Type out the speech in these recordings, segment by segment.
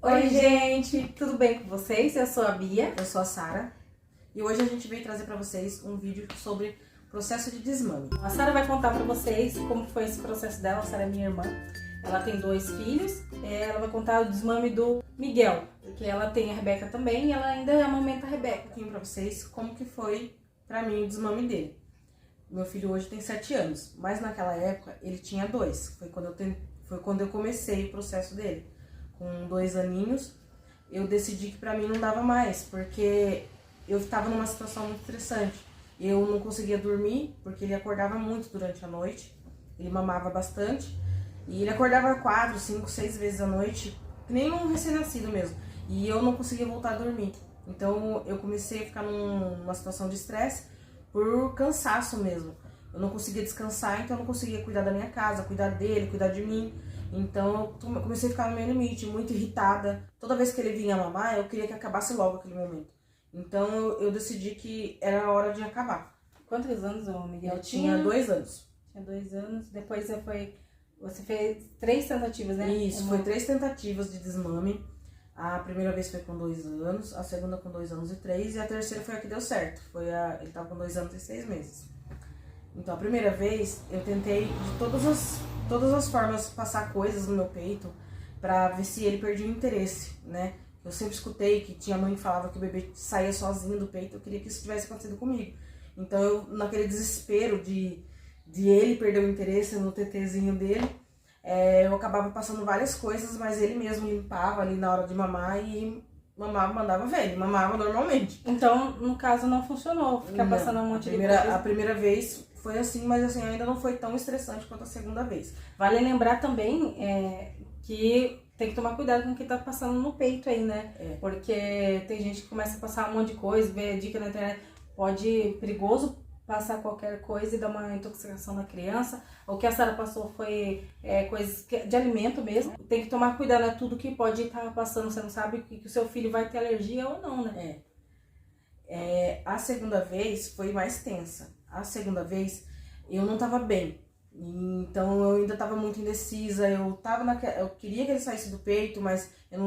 Oi, gente! Tudo bem com vocês? Eu sou a Bia. Eu sou a Sara. E hoje a gente veio trazer pra vocês um vídeo sobre processo de desmame. A Sara vai contar pra vocês como foi esse processo dela. A Sara é minha irmã. Ela tem 2 filhos. Ela vai contar o desmame do Miguel, porque ela tem a Rebeca também e ela ainda amamenta a Rebeca. Um pouquinho pra vocês como que foi pra mim o desmame dele. Meu filho hoje tem 7 anos, mas naquela época ele tinha 2. Foi quando eu comecei o processo dele. Com 2 aninhos, eu decidi que pra mim não dava mais, porque eu estava numa situação muito estressante. Eu não conseguia dormir, porque ele acordava muito durante a noite, ele mamava bastante, e ele acordava 4, 5, 6 vezes à noite, que nem um recém-nascido mesmo, e eu não conseguia voltar a dormir. Então eu comecei a ficar numa situação de estresse por cansaço mesmo. Eu não conseguia descansar, então eu não conseguia cuidar da minha casa, cuidar dele, cuidar de mim. Então eu comecei a ficar no meu limite, muito irritada. Toda vez que ele vinha mamar, eu queria que acabasse logo aquele momento. Então eu decidi que era a hora de acabar. Quantos anos o Miguel Tinha 2 anos. Tinha 2 anos. Depois você fez 3 tentativas, né? Isso, foi 3 tentativas de desmame. A primeira vez foi com 2 anos, a segunda com 2 anos e 3, e a terceira foi a que deu certo. Ele estava com 2 anos e 6 meses. Então a primeira vez eu tentei de todas as formas passar coisas no meu peito pra ver se ele perdia o interesse, né? Eu sempre escutei que tinha mãe que falava que o bebê saía sozinho do peito, eu queria que isso tivesse acontecido comigo. Então eu, naquele desespero de ele perder o interesse no tetezinho dele, eu acabava passando várias coisas, mas ele mesmo limpava ali na hora de mamar e mamava, mandava ver, ele mamava normalmente. Então, no caso, não funcionou, ficar passando um monte de coisa. A primeira vez foi assim, mas assim, ainda não foi tão estressante quanto a segunda vez. Vale lembrar também que tem que tomar cuidado com o que tá passando no peito aí, né? Porque tem gente que começa a passar um monte de coisa, vê dica na internet, perigoso passar qualquer coisa e dar uma intoxicação na criança. O que a Sara passou foi coisas de alimento mesmo. Tem que tomar cuidado, né? Tudo que pode estar passando, você não sabe que o seu filho vai ter alergia ou não, né? A segunda vez foi mais tensa. A segunda vez eu não tava bem, então eu ainda tava muito indecisa, eu queria que ele saísse do peito, mas eu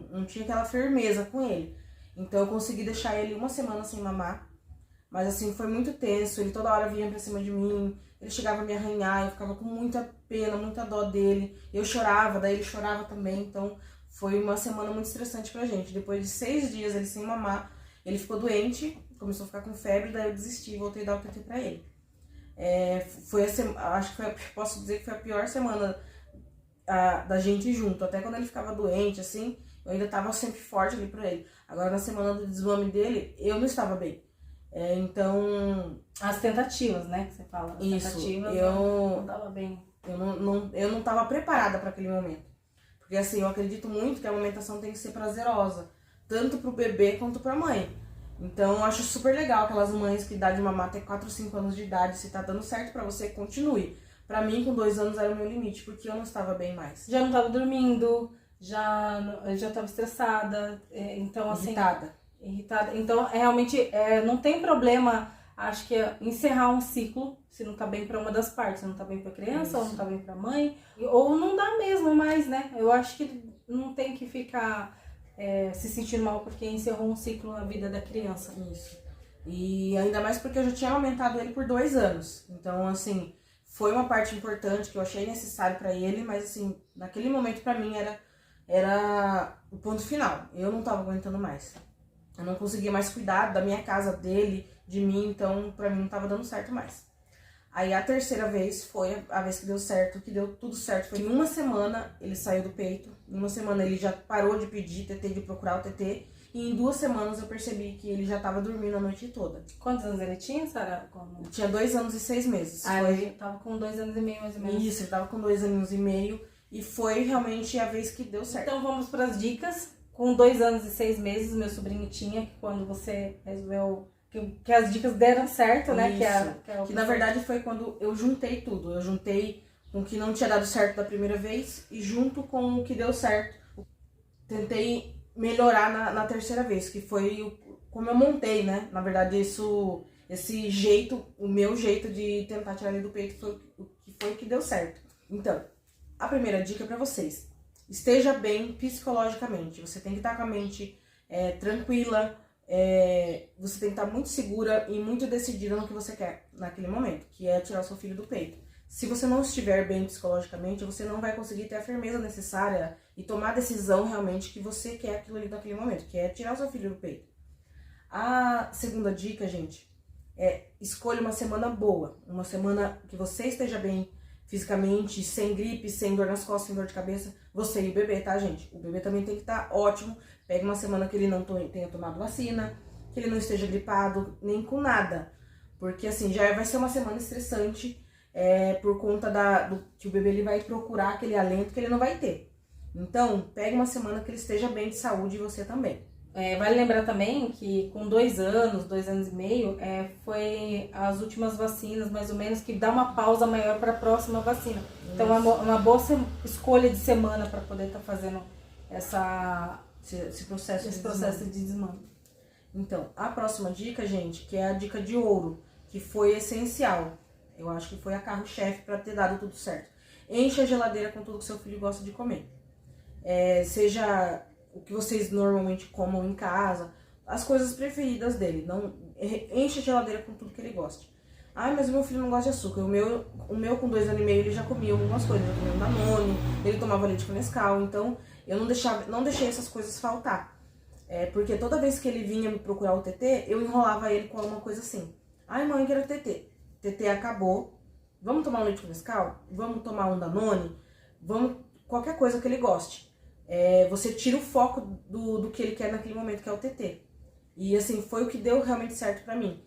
não tinha aquela firmeza com ele. Então eu consegui deixar ele 1 semana sem mamar, mas assim, foi muito tenso, ele toda hora vinha pra cima de mim, ele chegava a me arranhar, eu ficava com muita pena, muita dó dele, eu chorava, daí ele chorava também, então foi uma semana muito estressante pra gente. Depois de 6 dias ele sem mamar, ele ficou doente, começou a ficar com febre, daí eu desisti e voltei a dar o TT pra ele. Acho que posso dizer que foi a pior semana da gente junto. Até quando ele ficava doente, assim, eu ainda tava sempre forte ali pra ele. Agora, na semana do desmame dele, eu não estava bem. Então... As tentativas, né, que você fala. As tentativas não tava bem. Eu não tava preparada pra aquele momento. Porque, assim, eu acredito muito que a amamentação tem que ser prazerosa. Tanto pro bebê quanto pra mãe. Então eu acho super legal aquelas mães que dá de mamar até 4, 5 anos de idade. Se tá dando certo pra você, continue. Pra mim, com 2 anos era o meu limite, porque eu não estava bem mais. Já não tava dormindo, já tava estressada, então assim... Irritada. Então, realmente, não tem problema, acho que encerrar um ciclo, se não tá bem pra uma das partes. Se não tá bem pra criança, ou não tá bem pra mãe, ou não dá mesmo mais, né? Eu acho que não tem que ficar... se sentir mal porque encerrou um ciclo na vida da criança. Isso. E ainda mais porque eu já tinha aumentado ele por 2 anos. Então, assim, foi uma parte importante que eu achei necessário pra ele, mas assim, naquele momento pra mim era o ponto final. Eu não tava aguentando mais. Eu não conseguia mais cuidar da minha casa, dele, de mim, então pra mim não tava dando certo mais. Aí a terceira vez foi a vez que deu certo, que deu tudo certo. Foi em 1 semana ele saiu do peito, em 1 semana ele já parou de pedir TT, de procurar o TT, e em 2 semanas eu percebi que ele já tava dormindo a noite toda. Quantos anos ele tinha, Sara? Tinha 2 anos e 6 meses. Ele tava com 2 anos e meio, mais ou menos. Isso, ele tava com 2 aninhos e meio, e foi realmente a vez que deu certo. Então vamos pras dicas. Com 2 anos e 6 meses, meu sobrinho tinha, que quando você resolveu... Que as dicas deram certo, né? Que na verdade foi quando eu juntei tudo. Eu juntei com o que não tinha dado certo da primeira vez e junto com o que deu certo. Tentei melhorar na terceira vez, que foi como eu montei, né? Na verdade, esse jeito, o meu jeito de tentar tirar ele do peito foi o que deu certo. Então, a primeira dica pra vocês. esteja bem psicologicamente. Você tem que estar com a mente tranquila, você tem que estar muito segura e muito decidida no que você quer naquele momento, que é tirar o seu filho do peito. Se você não estiver bem psicologicamente, você não vai conseguir ter a firmeza necessária e tomar a decisão realmente que você quer aquilo ali naquele momento, que é tirar o seu filho do peito. A segunda dica, gente, escolha uma semana boa, uma semana que você esteja bem fisicamente, sem gripe, sem dor nas costas, sem dor de cabeça, você e o bebê, tá, gente? O bebê também tem que estar ótimo. Pega uma semana que ele não tenha tomado vacina, que ele não esteja gripado, nem com nada. Porque, assim, já vai ser uma semana estressante por conta que o bebê ele vai procurar aquele alento que ele não vai ter. Então, pega uma semana que ele esteja bem de saúde e você também. Vale lembrar também que com 2 anos e meio, foi as últimas vacinas, mais ou menos, que dá uma pausa maior para a próxima vacina. Isso. Então é uma boa escolha de semana para poder estar fazendo esse processo de desmame. Então, a próxima dica, gente, que é a dica de ouro, que foi essencial. Eu acho que foi a carro-chefe para ter dado tudo certo. Enche a geladeira com tudo que seu filho gosta de comer. Seja o que vocês normalmente comam em casa, as coisas preferidas dele. Não enche a geladeira com tudo que ele gosta. Ai, mas o meu filho não gosta de açúcar. O meu com 2 anos e meio, ele já comia algumas coisas. Ele comia um Danone, ele tomava leite com Nescau. Então, eu não deixei essas coisas faltar. Porque toda vez que ele vinha me procurar o TT, eu enrolava ele com alguma coisa assim. Ai, mãe, quero TT. TT acabou. Vamos tomar um leite com Nescau? Vamos tomar um Danone? Qualquer coisa que ele goste. Você tira o foco do que ele quer naquele momento, que é o TT. E assim, foi o que deu realmente certo pra mim.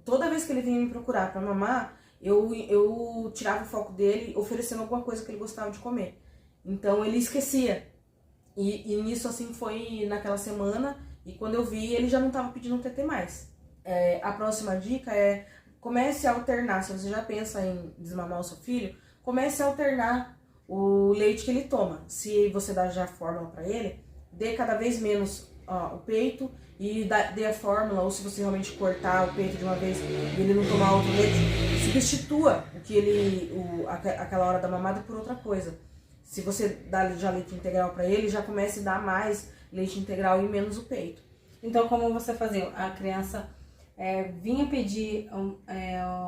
Toda vez que ele vinha me procurar pra mamar, eu tirava o foco dele oferecendo alguma coisa que ele gostava de comer. Então ele esquecia. E nisso assim foi naquela semana, e quando eu vi, ele já não tava pedindo TT mais. A próxima dica comece a alternar. Se você já pensa em desmamar o seu filho, comece a alternar o leite que ele toma. Se você dá já a fórmula para ele, dê cada vez menos o peito e dê a fórmula, ou se você realmente cortar o peito de uma vez e ele não tomar outro leite, substitua aquela hora da mamada por outra coisa. Se você dá já leite integral para ele, já comece a dar mais leite integral e menos o peito. Então, como você fazia? A criança vinha pedir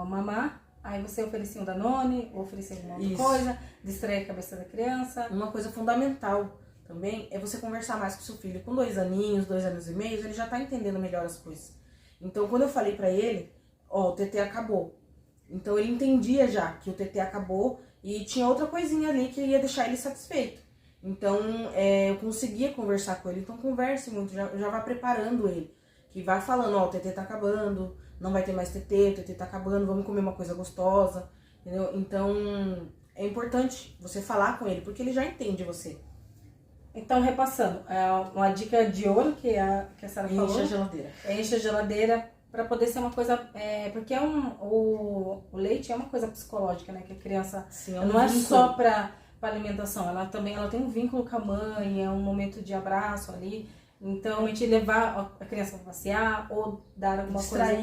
mamar, aí você oferecia um Danone, oferecia alguma outra coisa, distrair a cabeça da criança. Uma coisa fundamental também é você conversar mais com seu filho. Com 2 aninhos, 2 anos e meio, ele já tá entendendo melhor as coisas. Então, quando eu falei pra ele, o TT acabou. Então, ele entendia já que o TT acabou e tinha outra coisinha ali que ia deixar ele satisfeito. Então, eu conseguia conversar com ele. Então, converse muito, já vá preparando ele. Que vai falando, o TT tá acabando, não vai ter mais TT, o TT tá acabando, vamos comer uma coisa gostosa, entendeu? Então, é importante você falar com ele, porque ele já entende você. Então, repassando, uma dica de ouro que a Sara falou. Enche a geladeira. Enche a geladeira para poder ser uma coisa... porque o leite é uma coisa psicológica, né? Que a criança não é só para alimentação, ela também tem um vínculo com a mãe, é um momento de abraço ali. Então, a gente levar a criança para passear ou dar alguma coisa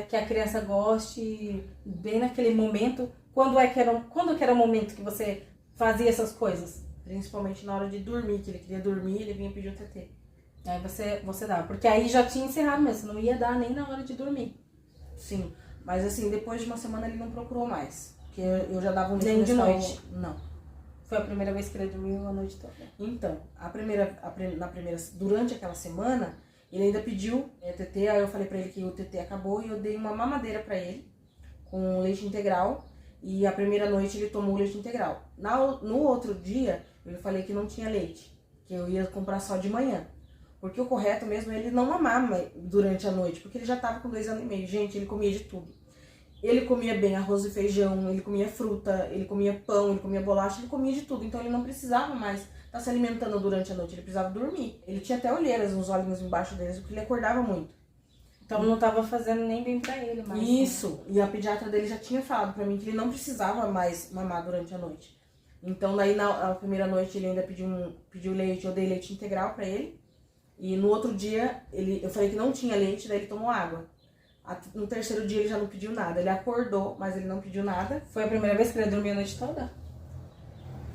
que a criança goste bem naquele momento. Quando que era o momento que você fazia essas coisas? Principalmente na hora de dormir, que ele queria dormir, ele vinha pedir o TT. Aí você dá, porque aí já tinha encerrado mesmo, você não ia dar nem na hora de dormir. Sim, mas assim, depois de uma semana ele não procurou mais. Porque eu já dava um nem de noite? Não. Foi a primeira vez que ele dormiu a noite toda? Então, durante aquela semana, ele ainda pediu TT, aí eu falei pra ele que o TT acabou e eu dei uma mamadeira pra ele, com leite integral, e a primeira noite ele tomou leite integral. No outro dia, eu falei que não tinha leite, que eu ia comprar só de manhã. Porque o correto mesmo é ele não mamar durante a noite, porque ele já tava com 2 anos e meio. Gente, ele comia de tudo. Ele comia bem arroz e feijão, ele comia fruta, ele comia pão, ele comia bolacha, ele comia de tudo. Então ele não precisava mais estar se alimentando durante a noite, ele precisava dormir. Ele tinha até olheiras nos olhinhos embaixo deles, porque ele acordava muito. Então não estava fazendo nem bem pra ele mais. Isso, né? E a pediatra dele já tinha falado pra mim que ele não precisava mais mamar durante a noite. Então daí na primeira noite ele ainda pediu leite, eu dei leite integral pra ele. E no outro dia eu falei que não tinha leite, daí ele tomou água. No terceiro dia ele já não pediu nada. Ele acordou, mas ele não pediu nada. Foi a primeira vez que ele dormiu a noite toda?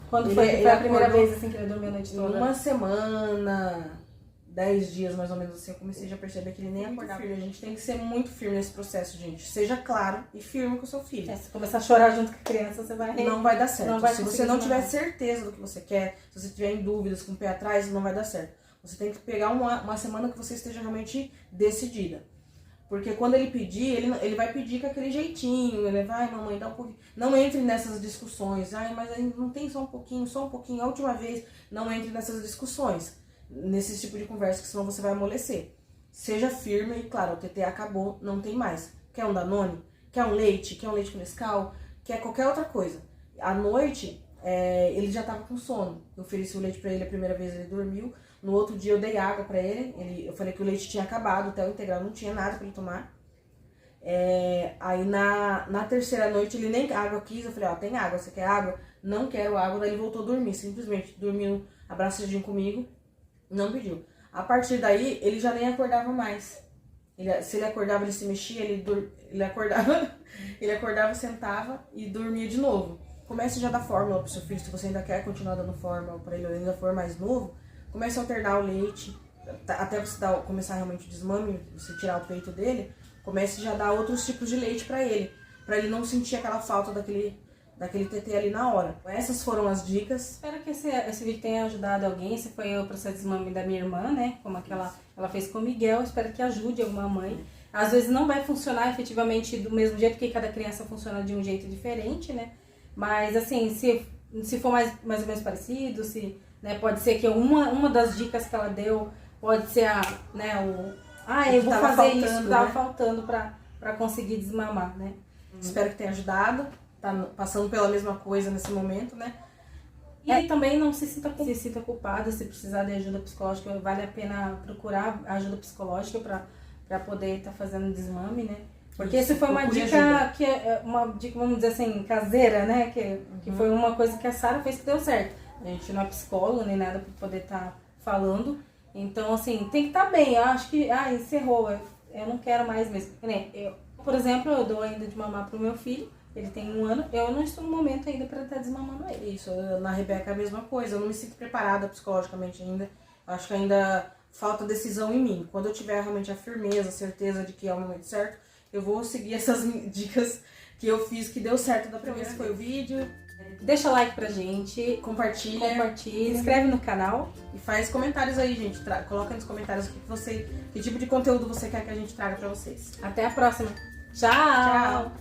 Quando foi que foi a primeira vez assim que ele dormiu a noite toda? Uma semana, 10 dias mais ou menos assim, eu comecei já a perceber que ele nem acordava. A gente tem que ser muito firme nesse processo, gente. Seja claro e firme com o seu filho. Se começar a chorar junto com a criança, você vai... Não vai dar certo. Não vai se você não tiver certeza do que você quer, se você tiver em dúvidas, com o pé atrás, não vai dar certo. Você tem que pegar uma semana que você esteja realmente decidida. Porque quando ele pedir, ele vai pedir com aquele jeitinho, ele vai, mamãe, dá um pouquinho. Não entre nessas discussões. Ai, mas aí não tem só um pouquinho, a última vez. Não entre nessas discussões, nesse tipo de conversa, que senão você vai amolecer. Seja firme e, claro, o TT acabou, não tem mais. Quer um Danone? Quer um leite? Quer um leite com Nescau? Quer qualquer outra coisa. À noite, ele já tava com sono. Eu ofereci o leite pra ele a primeira vez, ele dormiu. No outro dia eu dei água pra ele, eu falei que o leite tinha acabado, até o integral não tinha nada pra ele tomar. Aí na terceira noite ele nem água quis, eu falei, ó, tem água, você quer água? Não quero água, daí ele voltou a dormir, simplesmente dormiu abraçadinho comigo, não pediu. A partir daí ele já nem acordava mais. Se ele acordava, ele se mexia, ele acordava, sentava e dormia de novo. Comece já a dar fórmula pro seu filho, se você ainda quer continuar dando fórmula pra ele, ou ainda for mais novo. Comece a alternar o leite, até você começar realmente o desmame, você tirar o peito dele, comece já a dar outros tipos de leite pra ele não sentir aquela falta daquele TT ali na hora. Essas foram as dicas. Espero que esse vídeo tenha ajudado alguém. Esse foi o processo de desmame da minha irmã, né? Como ela fez com o Miguel. Espero que ajude alguma mãe. Às vezes não vai funcionar efetivamente do mesmo jeito, porque cada criança funciona de um jeito diferente, né? Mas assim, se for mais ou menos parecido, né, pode ser que uma das dicas que ela deu pode ser eu vou fazer isso, que tava faltando pra conseguir desmamar, né? Espero que tenha ajudado, tá passando pela mesma coisa nesse momento, né? E aí também não se sinta culpada, se precisar de ajuda psicológica, vale a pena procurar ajuda psicológica pra poder estar fazendo desmame, né? Porque essa foi uma dica que é uma dica, vamos dizer assim, caseira, né? Que foi uma coisa que a Sara fez que deu certo. A gente não é psicóloga nem nada pra poder estar falando. Então, assim, tem que estar bem. Eu acho que, encerrou. Eu não quero mais mesmo. Por exemplo, eu dou ainda de mamar pro meu filho. Ele tem 1 ano. Eu não estou no momento ainda pra estar desmamando ele. Isso, na Rebeca é a mesma coisa. Eu não me sinto preparada psicologicamente ainda. Eu acho que ainda falta decisão em mim. Quando eu tiver realmente a firmeza, a certeza de que é o momento certo, eu vou seguir essas dicas que eu fiz, que deu certo da primeira vez. Foi o vídeo. Deixa like pra gente, compartilha, inscreve no canal e faz comentários aí, gente. Coloca nos comentários que tipo de conteúdo você quer que a gente traga pra vocês. Até a próxima. Tchau!